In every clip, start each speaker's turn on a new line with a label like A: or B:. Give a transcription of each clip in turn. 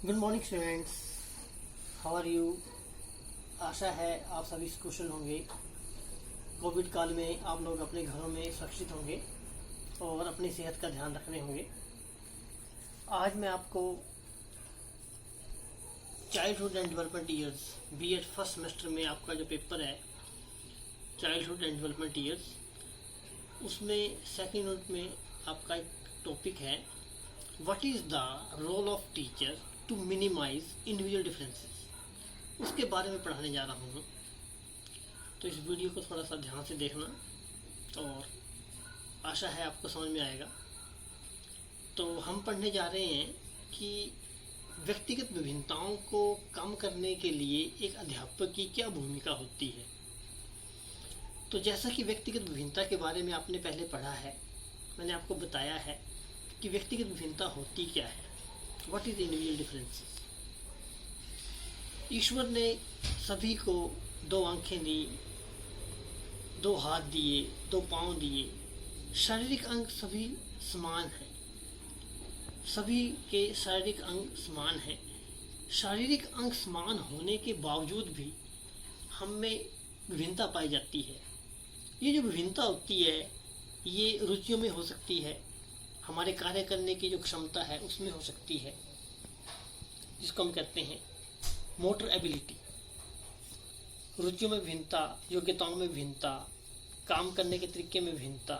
A: Good morning students, how are you. आशा है आप सभी कुशल होंगे। कोविड काल में आप लोग अपने घरों में सुरक्षित होंगे और अपनी सेहत का ध्यान रखने होंगे। आज मैं आपको childhood and development years BEd first semester में आपका जो पेपर है चाइल्डहुड एंड डेवलपमेंट ईयर्स, उसमें सेकेंड यूनिट में आपका एक टॉपिक है what is the role of teacher to minimize individual differences, उसके बारे में पढ़ाने जा रहा हूँ। तो इस वीडियो को थोड़ा सा ध्यान से देखना और आशा है आपको समझ में आएगा। तो हम पढ़ने जा रहे हैं कि व्यक्तिगत विभिन्नताओं को कम करने के लिए एक अध्यापक की क्या भूमिका होती है। तो जैसा कि व्यक्तिगत विभिन्नता के बारे में आपने पहले पढ़ा है, मैंने आपको बताया है कि व्यक्तिगत विभिन्नता होती क्या है, व्हाट इज इंडिविजुअल डिफरेंसेस। ईश्वर ने सभी को दो आंखें दी, दो हाथ दिए, दो पांव दिए, शारीरिक अंग सभी समान हैं, सभी के शारीरिक अंग समान हैं। शारीरिक अंग समान होने के बावजूद भी हम में विभिन्नता पाई जाती है। ये जो विभिन्नता होती है ये रुचियों में हो सकती है, हमारे कार्य करने की जो क्षमता है उसमें हो सकती है, जिसको हम कहते हैं मोटर एबिलिटी। रुचियों में भिन्नता, योग्यताओं में भिन्नता, काम करने के तरीके में भिन्नता,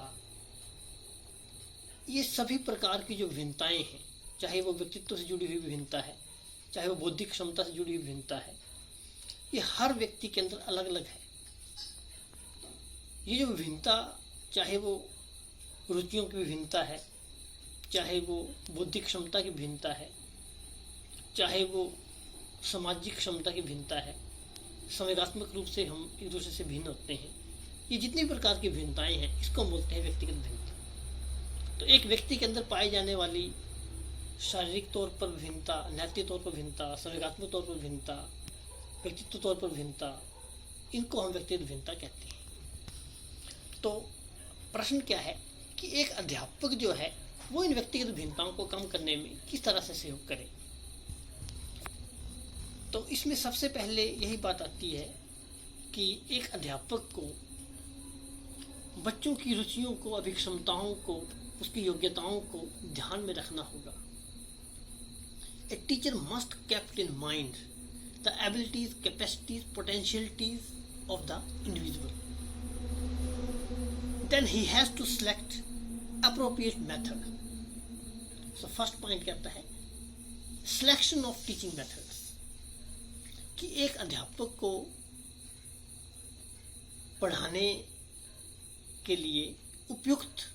A: ये सभी प्रकार की जो भिन्नताएं हैं, चाहे वो व्यक्तित्व से जुड़ी हुई भिन्नता है, चाहे वो बौद्धिक क्षमता से जुड़ी हुई भिन्नता है, ये हर व्यक्ति के अंदर अलग अलग है। ये जो भिन्नता, चाहे वो रुचियों की भिन्नता है, चाहे वो बौद्धिक क्षमता की भिन्नता है, चाहे वो सामाजिक क्षमता की भिन्नता है, संवेगात्मक रूप से हम एक दूसरे से भिन्न होते हैं, ये जितनी प्रकार की भिन्नताएं हैं इसको हम बोलते हैं व्यक्तिगत भिन्नता। तो एक व्यक्ति के अंदर पाई जाने वाली शारीरिक तौर पर भिन्नता, नैतिक तौर पर भिन्नता, संवेगात्मक तौर पर भिन्नता, व्यक्तित्व तौर पर भिन्नता, इनको हम व्यक्तिगत भिन्नता कहते हैं। तो प्रश्न क्या है कि एक अध्यापक जो है वो इन व्यक्तिगत भिन्नताओं को कम करने में किस तरह से सहयोग करे। तो इसमें सबसे पहले यही बात आती है कि एक अध्यापक को बच्चों की रुचियों को, अभिक्षमताओं को, उसकी योग्यताओं को ध्यान में रखना होगा। A teacher must keep in mind the abilities, capacities, potentialities of the individual. Then he has to select appropriate method. So first point क्या आता है, selection of teaching methods, कि एक अध्यापक को पढ़ाने के लिए उपयुक्त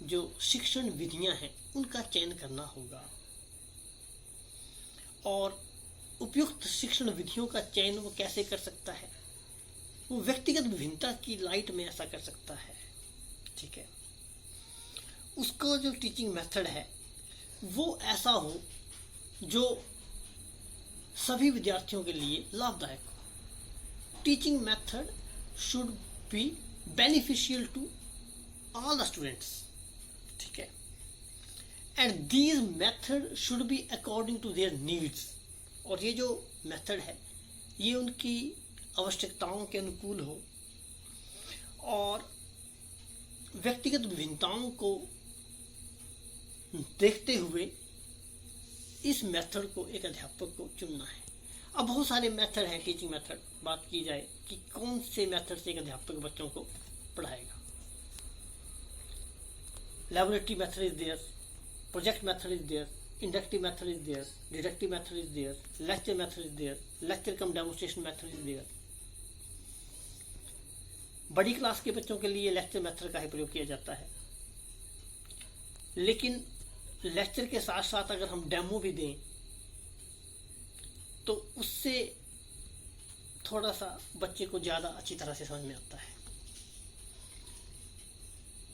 A: जो शिक्षण विधियां हैं उनका चयन करना होगा। और उपयुक्त शिक्षण विधियों का चयन वो कैसे कर सकता है, वो व्यक्तिगत विभिन्नता की लाइट में ऐसा कर सकता है। ठीक है, उसका जो टीचिंग मेथड है वो ऐसा हो जो सभी विद्यार्थियों के लिए लाभदायक हो। Teaching method should be beneficial to all the students. ठीक है, and these method should be according to their needs. और ये जो मेथड है ये उनकी आवश्यकताओं के अनुकूल हो और व्यक्तिगत विभिन्नताओं को देखते हुए इस मेथड को एक अध्यापक को चुनना है। अब बहुत सारे मेथड हैं टीचिंग मेथड। बात की जाए कि कौन से मेथड से एक अध्यापक बच्चों को पढ़ाएगा। Laboratory method is there, project method is there, inductive method is there, deductive method is there, lecture method is there, lecture cum demonstration method is there. बड़ी क्लास के बच्चों के लिए लेक्चर मेथड का ही प्रयोग किया जाता है, लेकिन लेक्चर के साथ साथ अगर हम डेमो भी दें तो उससे थोड़ा सा बच्चे को ज़्यादा अच्छी तरह से समझ में आता है।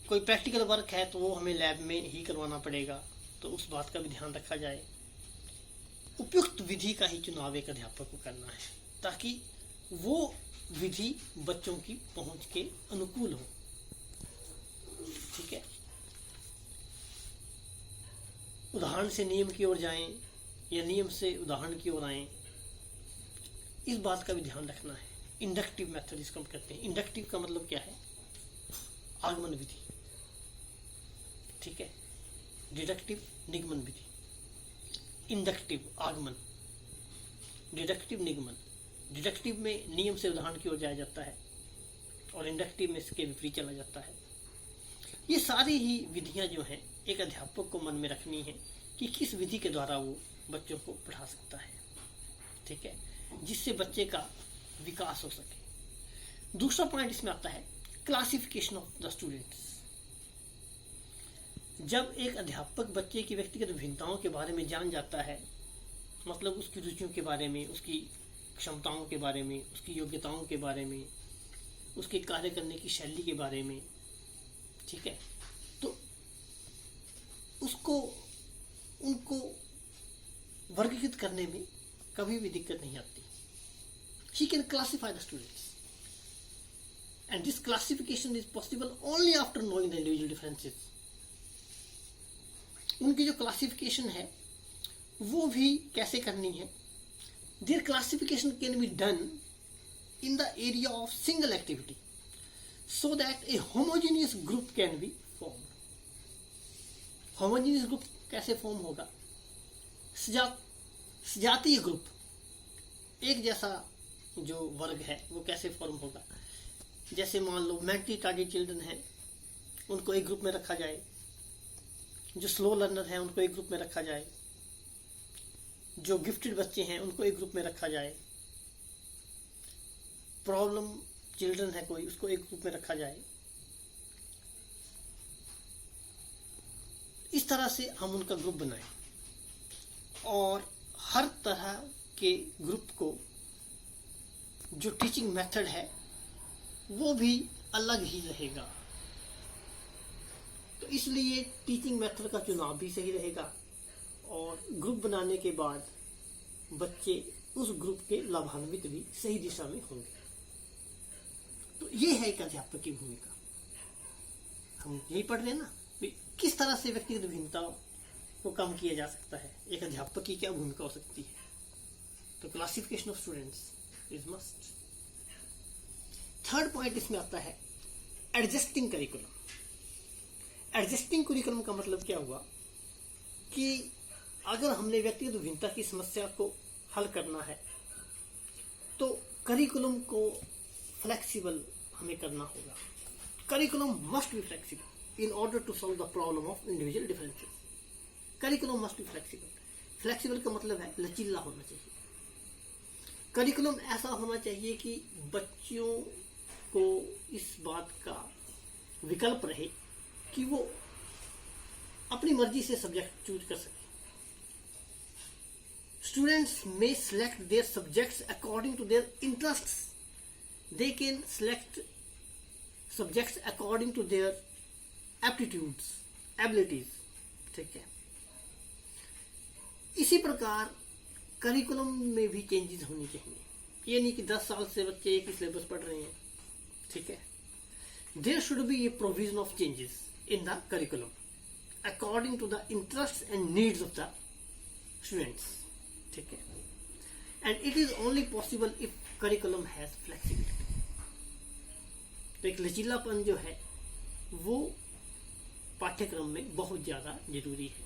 A: कोई प्रैक्टिकल वर्क है तो वो हमें लैब में ही करवाना पड़ेगा, तो उस बात का भी ध्यान रखा जाए। उपयुक्त विधि का ही चुनाव एक अध्यापक को करना है ताकि वो विधि बच्चों की पहुंच के अनुकूल हो। ठीक है, उदाहरण से नियम की ओर जाएं, या नियम से उदाहरण की ओर आए, इस बात का भी ध्यान रखना है। इंडक्टिव मेथड जिसको हम कहते हैं, इंडक्टिव का मतलब क्या है? आगमन विधि, ठीक है। डिडक्टिव निगमन विधि। इंडक्टिव आगमन, डिडक्टिव निगमन। डिडक्टिव में नियम से उदाहरण की ओर जाया जाता है और इंडक्टिव में इसके विपरीत चला जाता है। ये सारी ही विधियां जो हैं एक अध्यापक को मन में रखनी है कि किस विधि के द्वारा वो बच्चों को पढ़ा सकता है, ठीक है, जिससे बच्चे का विकास हो सके। दूसरा पॉइंट इसमें आता है क्लासिफिकेशन ऑफ द स्टूडेंट्स। जब एक अध्यापक बच्चे की व्यक्तिगत भिन्नताओं के बारे में जान जाता है, मतलब उसकी रुचियों के बारे में, उसकी क्षमताओं के बारे में, उसकी योग्यताओं के बारे में, उसके कार्य करने की शैली के बारे में, ठीक है, तो उसको उनको वर्गीकृत करने में कभी भी दिक्कत नहीं आती। He can classify the students, and this classification is possible only after knowing the individual differences. उनकी जो क्लासिफिकेशन है वो भी कैसे करनी है? Their classification can be done in the area of single activity, so that a homogeneous group can be formed. Homogeneous group कैसे form होगा? सजातीय ग्रुप, एक जैसा जो वर्ग है वो कैसे फॉर्म होगा? जैसे मान लो मेंटली रिटार्डेड चिल्ड्रन हैं, उनको एक ग्रुप में रखा जाए। जो स्लो लर्नर हैं उनको एक ग्रुप में रखा जाए। जो गिफ्टेड बच्चे हैं उनको एक ग्रुप में रखा जाए। प्रॉब्लम चिल्ड्रन है कोई, उसको एक ग्रुप में रखा जाए। इस तरह से हम उनका ग्रुप बनाएं और हर तरह के ग्रुप को जो टीचिंग मेथड है वो भी अलग ही रहेगा। तो इसलिए टीचिंग मेथड का चुनाव भी सही रहेगा और ग्रुप बनाने के बाद बच्चे उस ग्रुप के लाभान्वित भी सही दिशा में होंगे। तो ये है एक अध्यापक की भूमिका। हम यही पढ़ रहे हैं ना, किस तरह से व्यक्तिगत भिन्नता को कम किया जा सकता है, एक अध्यापक की क्या भूमिका हो सकती है। तो classification of students is must. Third point इसमें आता है एडजस्टिंग करिकुलम। एडजस्टिंग करिकुलम का मतलब क्या हुआ कि अगर हमने व्यक्तिगत भिन्नता की समस्या को हल करना है तो करिकुलम को फ्लेक्सिबल हमें करना होगा। Curriculum must be flexible in order to solve the problem of individual differences. Curriculum must be flexible. Flexible का मतलब है लचीला होना चाहिए। करिकुलम ऐसा होना चाहिए कि बच्चों को इस बात का विकल्प रहे कि वो अपनी मर्जी से सब्जेक्ट चूज कर सके। Students may select their subjects according to their interests. They can select subjects according to their aptitudes, abilities. ठीक है। इसी प्रकार करिकुलम में भी चेंजेस होनी चाहिए। ये नहीं कि 10 साल से बच्चे एक ही सिलेबस पढ़ रहे हैं, ठीक है। There should be a provision of changes in the curriculum according to the interests and needs of the students. ठीक है। And it is only possible if curriculum has flexibility. तो एक लचीलापन जो है वो पाठ्यक्रम में बहुत ज़्यादा जरूरी है।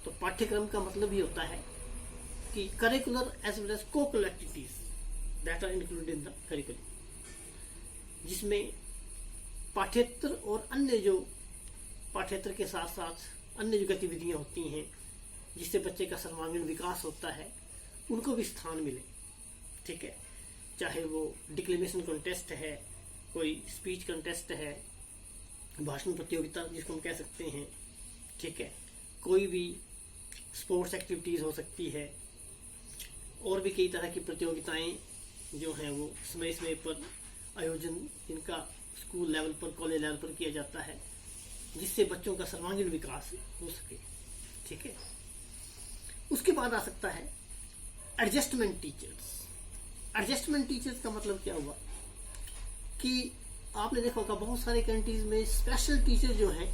A: तो पाठ्यक्रम का मतलब ये होता है कि curricular as well as co-curricular activities that are included in the curriculum, जिसमें पाठ्येतर और अन्य जो पाठ्येतर के साथ साथ अन्य जो गतिविधियां होती हैं जिससे बच्चे का सर्वांगीण विकास होता है उनको भी स्थान मिले। ठीक है, चाहे वो डिक्लेमेशन कॉन्टेस्ट है, कोई स्पीच कॉन्टेस्ट है, भाषण प्रतियोगिता जिसको हम कह सकते हैं, ठीक है, कोई भी स्पोर्ट्स एक्टिविटीज़ हो सकती है, और भी कई तरह की प्रतियोगिताएं जो हैं वो समय समय पर आयोजन जिनका स्कूल लेवल पर, कॉलेज लेवल पर किया जाता है, जिससे बच्चों का सर्वांगीण विकास हो सके। ठीक है, उसके बाद आ सकता है एडजस्टमेंट टीचर्स। एडजस्टमेंट टीचर्स का मतलब क्या हुआ कि आपने देखा होगा बहुत सारे कंट्रीज में स्पेशल टीचर जो हैं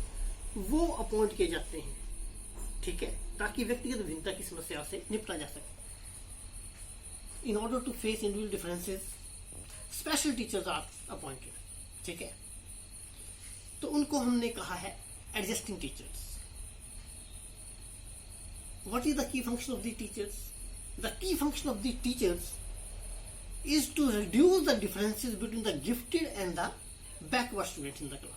A: वो अपॉइंट किए जाते हैं ठीक है, ताकि व्यक्तिगत भिन्नता की समस्या से निपटा जा सके। In order to face individual differences special teachers are appointed. ठीक है, तो उनको हमने कहा है adjusting teachers. What is the key function of the teachers? The key function of the teachers is to reduce the differences between the gifted and the backward students in the class.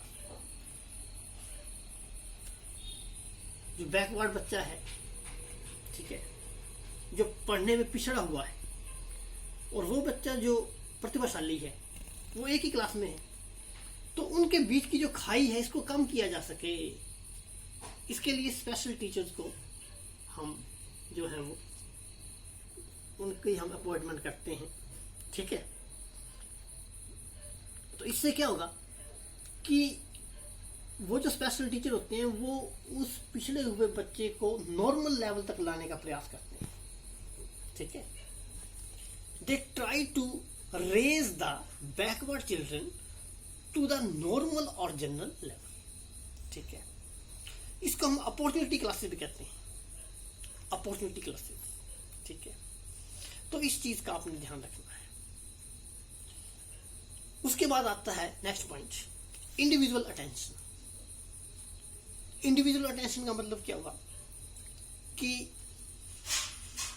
A: जो backward बच्चा है, ठीक है, जो पढ़ने में पिछड़ा हुआ है, और वो बच्चा जो प्रतिभाशाली है, वो एक ही क्लास में है, तो उनके बीच की जो खाई है इसको कम किया जा सके, इसके लिए स्पेशल टीचर्स को हम जो है वो उनकी हम अपॉइंटमेंट करते हैं। ठीक है, तो इससे क्या होगा कि वो जो स्पेशल टीचर होते हैं वो उस पिछड़े हुए बच्चे को नॉर्मल लेवल तक लाने का प्रयास करते हैं। ठीक है, they try to raise the backward children to the normal और जनरल लेवल। ठीक है, इसको हम अपॉर्चुनिटी क्लासेस भी कहते हैं, अपॉर्चुनिटी क्लासेस। ठीक है, तो इस चीज का आपने ध्यान रखना है। उसके बाद आता है next point, individual attention. Individual attention का मतलब क्या होगा कि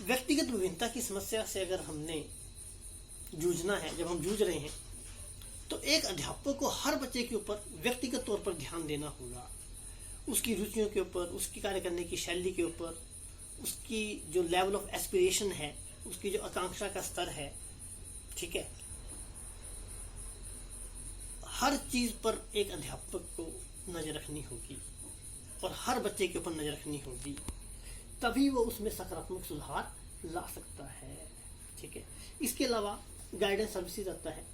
A: व्यक्तिगत विभिन्नता की समस्या से अगर हमने जूझना है, जब हम जूझ रहे हैं, तो एक अध्यापक को हर बच्चे के ऊपर व्यक्तिगत तौर पर ध्यान देना होगा, उसकी रुचियों के ऊपर, उसकी कार्य करने की शैली के ऊपर, उसकी जो लेवल ऑफ एस्पिरेशन है, उसकी जो आकांक्षा का स्तर है। ठीक है, हर चीज पर एक अध्यापक को नजर रखनी होगी और हर बच्चे के ऊपर नजर रखनी होगी, तभी वो उसमें सकारात्मक सुधार ला सकता है। ठीक है, इसके अलावा गाइडेंस सर्विसेज आता है।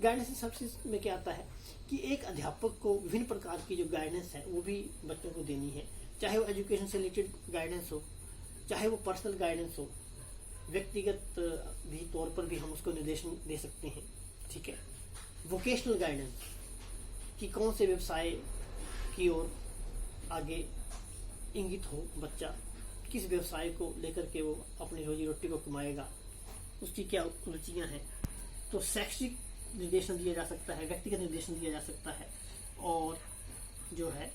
A: गाइडेंस सर्विसेज में क्या आता है कि एक अध्यापक को विभिन्न प्रकार की जो गाइडेंस है वो भी बच्चों को देनी है, चाहे वो एजुकेशन से रिलेटेड गाइडेंस हो, चाहे वो पर्सनल गाइडेंस हो, व्यक्तिगत भी तौर पर भी हम उसको निर्देशन दे सकते हैं। ठीक है, वोकेशनल गाइडेंस कि कौन से व्यवसाय की ओर आगे इंगित हो बच्चा, किस व्यवसाय को लेकर के वो अपनी रोजी रोटी को कमाएगा, उसकी क्या रुचियां हैं। तो शैक्षिक निर्देशन दिया जा सकता है, व्यक्तिगत निर्देशन दिया जा सकता है, और जो है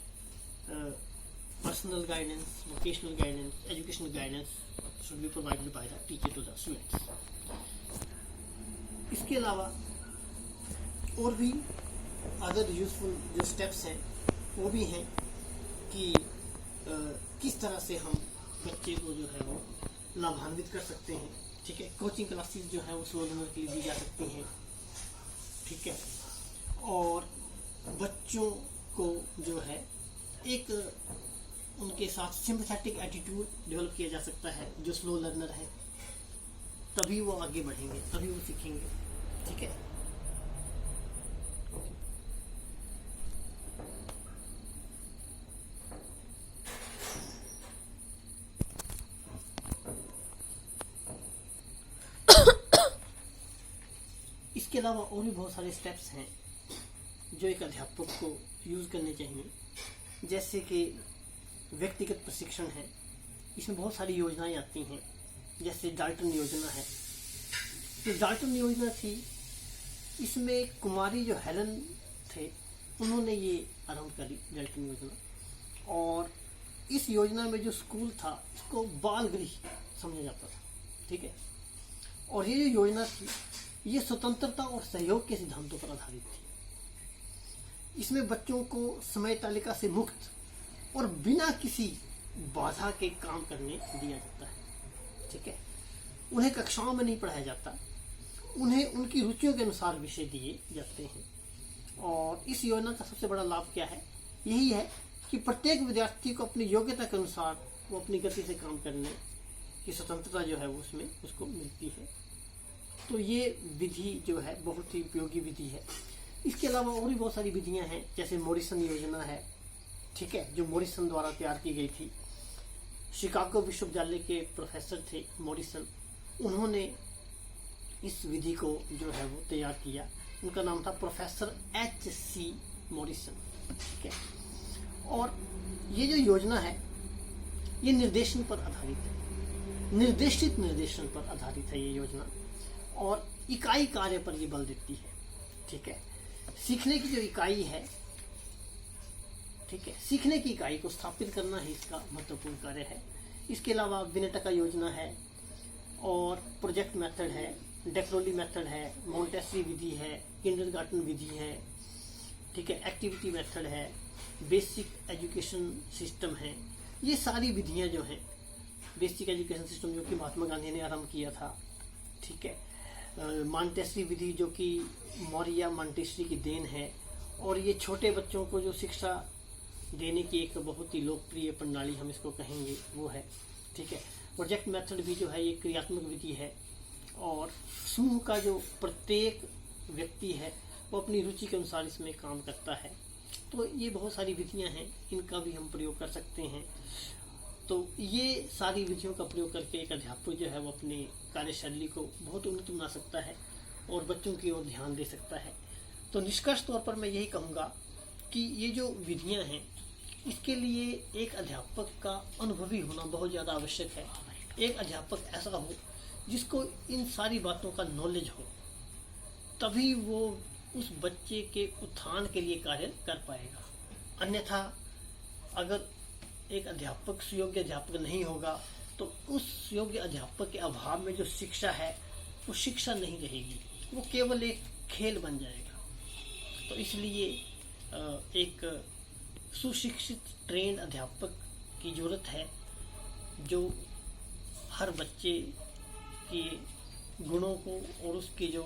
A: personal guidance, vocational guidance, educational guidance should be provided by the teacher to the students. इसके अलावा और भी अदर यूजफुल जो स्टेप्स हैं वो भी हैं कि किस तरह से हम बच्चे को जो है वो लाभान्वित कर सकते हैं। ठीक है, कोचिंग क्लासेस जो है वो स्लो लर्नर के लिए दी जा सकती हैं। ठीक है, और बच्चों को जो है एक उनके साथ सिंपैथेटिक एटीट्यूड डेवलप किया जा सकता है। जो स्लो लर्नर है तभी वो आगे बढ़ेंगे, तभी वो सीखेंगे। ठीक है, इसके अलावा और भी बहुत सारे स्टेप्स हैं जो एक अध्यापक को यूज करने चाहिए, जैसे कि व्यक्तिगत प्रशिक्षण है। इसमें बहुत सारी योजनाएं आती हैं, जैसे डाल्टन योजना है। जो डाल्टन योजना थी, इसमें कुमारी जो हेलन थे उन्होंने ये आरंभ करी डाल्टन योजना, और इस योजना में जो स्कूल था इसको बाल गृह समझा जाता था। ठीक है, और ये जो योजना थी ये स्वतंत्रता और सहयोग के सिद्धांतों पर आधारित थी। इसमें बच्चों को समय तालिका से मुक्त और बिना किसी बाधा के काम करने दिया जाता है। ठीक है, उन्हें कक्षाओं में नहीं पढ़ाया जाता, उन्हें उनकी रुचियों के अनुसार विषय दिए जाते हैं। और इस योजना का सबसे बड़ा लाभ क्या है? यही है कि प्रत्येक विद्यार्थी को अपनी योग्यता के अनुसार वो अपनी गति से काम करने की स्वतंत्रता जो है वो उसमें उसको मिलती है। तो ये विधि जो है बहुत ही उपयोगी विधि है। इसके अलावा और भी बहुत सारी विधियां हैं, जैसे मॉरिसन योजना है। ठीक है, जो मॉरिसन द्वारा तैयार की गई थी। शिकागो विश्वविद्यालय के प्रोफेसर थे मॉरिसन, उन्होंने इस विधि को जो है वो तैयार किया। उनका नाम था प्रोफेसर H.C. मॉरिसन। ठीक है, और ये जो योजना है ये निर्देशन पर आधारित है, निर्देशित निर्देशन पर आधारित है ये योजना, और इकाई कार्य पर ये बल देती है। ठीक है, सीखने की जो इकाई है, ठीक है, सीखने की इकाई को स्थापित करना ही इसका महत्वपूर्ण कार्य है। इसके अलावा विनेटका योजना है, और प्रोजेक्ट मेथड है, डेक्रोली मेथड है, मोंटेसरी विधि है, किंडरगार्टन विधि है, ठीक है, एक्टिविटी मेथड है, बेसिक एजुकेशन सिस्टम है। ये सारी विधियां जो हैं, बेसिक एजुकेशन सिस्टम जो कि महात्मा गांधी ने आरंभ किया था, ठीक है, मॉन्टेसरी विधि जो कि मौर्य मॉन्टेसरी की देन है, और ये छोटे बच्चों को जो शिक्षा देने की एक बहुत ही लोकप्रिय प्रणाली हम इसको कहेंगे वो है। ठीक है, प्रोजेक्ट मेथड भी जो है ये क्रियात्मक विधि है, और समूह का जो प्रत्येक व्यक्ति है वो अपनी रुचि के अनुसार इसमें काम करता है। तो ये बहुत सारी विधियां हैं, इनका भी हम प्रयोग कर सकते हैं। तो ये सारी विधियों का प्रयोग करके एक अध्यापक जो है वो अपनी कार्यशैली को बहुत उन्नत बना सकता है और बच्चों की ओर ध्यान दे सकता है। तो निष्कर्ष तौर पर मैं यही कहूँगा कि ये जो विधियां हैं, इसके लिए एक अध्यापक का अनुभवी होना बहुत ज़्यादा आवश्यक है। एक अध्यापक ऐसा हो जिसको इन सारी बातों का नॉलेज हो, तभी वो उस बच्चे के उत्थान के लिए कार्य कर पाएगा। अन्यथा अगर एक अध्यापक सुयोग्य अध्यापक नहीं होगा तो उस योग्य अध्यापक के अभाव में जो शिक्षा है वो शिक्षा नहीं रहेगी, वो केवल एक खेल बन जाएगा। तो इसलिए एक सुशिक्षित ट्रेंड अध्यापक की जरूरत है, जो हर बच्चे के गुणों को और उसके जो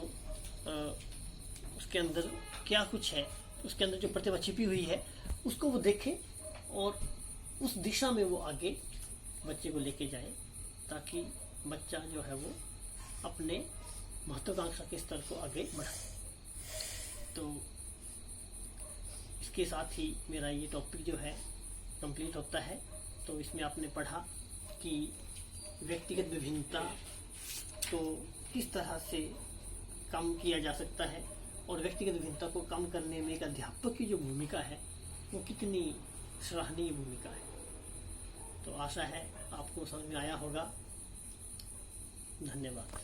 A: उसके अंदर क्या कुछ है, उसके अंदर जो प्रतिभा छिपी हुई है उसको वो देखे और उस दिशा में वो आगे बच्चे को लेके जाए, ताकि बच्चा जो है वो अपने महत्वाकांक्षा के स्तर को आगे बढ़ाए। तो इसके साथ ही मेरा ये टॉपिक जो है कंप्लीट होता है। तो इसमें आपने पढ़ा कि व्यक्तिगत विभिन्नता को किस तरह से कम किया जा सकता है, और व्यक्तिगत विभिन्नता को कम करने में एक अध्यापक की जो भूमिका है वो कितनी सराहनीय भूमिका है। तो आशा है आपको समझ में आया होगा। धन्यवाद।